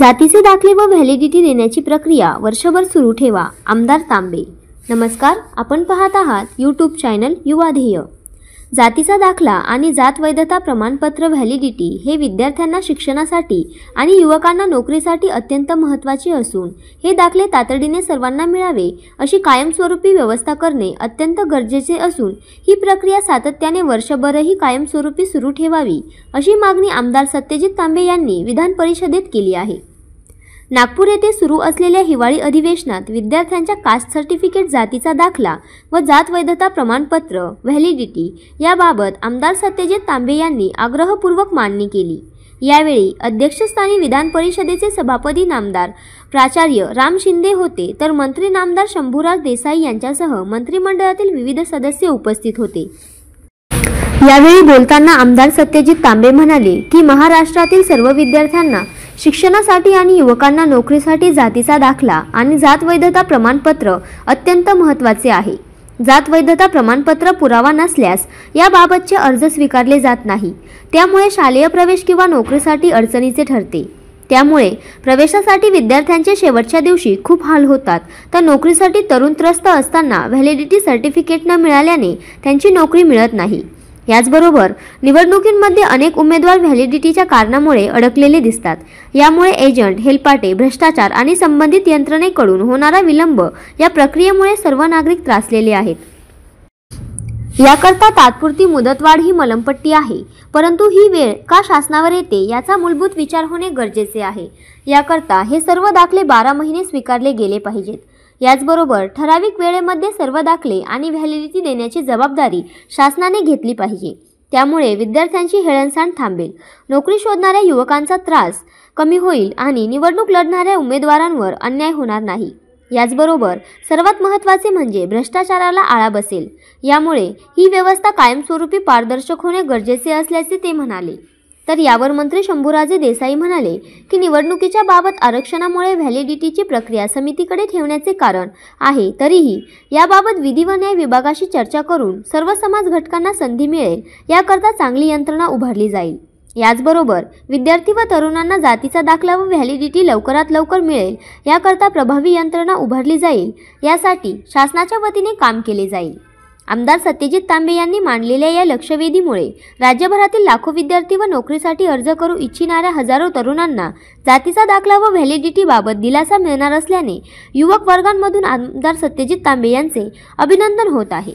जातीचे दाखले व व्हॅलिडिटी देण्याची प्रक्रिया वर्षभर सुरू ठेवा. आमदार तांबे. नमस्कार, आपण पाहत आहात यूट्यूब चॅनल युवा ध्येय. जातीचा दाखला आणि जात वैधता प्रमाणपत्र व्हॅलिडिटी हे विद्यार्थ्यांना शिक्षणासाठी आणि युवकांना नोकरीसाठी अत्यंत महत्त्वाचे असून हे दाखले तातडीने सर्वांना मिळावे अशी कायमस्वरूपी व्यवस्था करणे अत्यंत गरजेचे असून ही प्रक्रिया सातत्याने वर्षभरही कायमस्वरूपी सुरू ठेवावी अशी मागणी आमदार सत्यजित तांबे यांनी विधान परिषदेत केली आहे. नागपूर येथे सुरू असलेल्या हिवाळी अधिवेशनात विद्यार्थ्यांच्या कास्ट सर्टिफिकेट, जातीचा दाखला व जात वैधता प्रमाणपत्र व्हॅलिडिटी याबाबत आमदार सत्यजित तांबे यांनी आग्रहपूर्वक मांडणी केली. यावेळी अध्यक्षस्थानी विधान परिषदेचे सभापती नामदार प्राचार्य राम शिंदे होते, तर मंत्री नामदार शंभूराज देसाई यांच्यासह मंत्रिमंडळातील विविध सदस्य उपस्थित होते. यावेळी बोलताना आमदार सत्यजित तांबे म्हणाले की महाराष्ट्रातील सर्व विद्यार्थ्यांना शिक्षणासाठी आणि युवकांना नोकरीसाठी जातीचा दाखला आणि जात वैधता प्रमाणपत्र अत्यंत महत्त्वाचे आहे. जात वैधता प्रमाणपत्र पुरावा नसल्यास याबाबतचे अर्ज स्वीकारले जात नाही. त्यामुळे शालेय प्रवेश किंवा नोकरीसाठी अडचणीचे ठरते. त्यामुळे प्रवेशासाठी विद्यार्थ्यांचे शेवटच्या दिवशी खूप हाल होतात, तर नोकरीसाठी तरुण त्रस्त असताना व्हॅलिडिटी सर्टिफिकेट न मिळाल्याने त्यांची नोकरी मिळत नाही. याचबरोबर निवडणुकींमध्ये अनेक उमेदवार व्हॅलिडिटीच्या कारणामुळे अडकलेले दिसतात. यामुळे एजंट, हेलपाटे, भ्रष्टाचार आणि संबंधित यंत्रणेकडून होणारा विलंब या प्रक्रियेमुळे सर्व नागरिक त्रासलेले आहेत. याकरता तात्पुरती मुदतवाढ ही मलमपट्टी आहे, परंतु ही वेळ का शासनावर येते याचा मूलभूत विचार होणे गरजेचे आहे. याकरता हे सर्व दाखले 12 महिने स्वीकारले गेले पाहिजेत. याचबरोबर ठराविक वेळेमध्ये सर्व दाखले आणि व्हॅलिडिटी देण्याची जबाबदारी शासनाने घेतली पाहिजे. त्यामुळे विद्यार्थ्यांची हेळसांड थांबेल, नोकरी शोधणाऱ्या युवकांचा त्रास कमी होईल आणि निवडणूक लढणाऱ्या उमेदवारांवर अन्याय होणार नाही. याचबरोबर सर्वात महत्त्वाचे म्हणजे भ्रष्टाचाराला आळा बसेल. यामुळे ही व्यवस्था कायमस्वरूपी पारदर्शक होणे गरजेचे असल्याचे ते म्हणाले. तर यावर मंत्री शंभूराजे देसाई म्हणाले की निवडणुकीच्या बाबत आरक्षणामुळे व्हॅलिडिटीची प्रक्रिया समितीकडे ठेवण्याचे कारण आहे, तरीही याबाबत विधी व न्याय विभागाशी चर्चा करून सर्व समाज घटकांना संधी मिळेल याकरता चांगली यंत्रणा उभारली जाईल. याचबरोबर विद्यार्थी व तरुणांना जातीचा दाखला व व्हॅलिडिटी लवकरात लवकर मिळेल याकरता प्रभावी यंत्रणा उभारली जाईल. यासाठी शासनाच्या वतीने काम केले जाईल. आमदार सत्यजित तांबे यांनी मांडलेल्या या लक्षवेधीमुळे राज्यभरातील लाखो विद्यार्थी व नोकरीसाठी अर्ज करू इच्छिणाऱ्या हजारो तरुणांना जातीचा दाखला व व्हॅलिडिटी बाबत दिलासा मिळणार असल्याने युवक वर्गांमधून आमदार सत्यजित तांबे यांचे अभिनंदन होत आहे.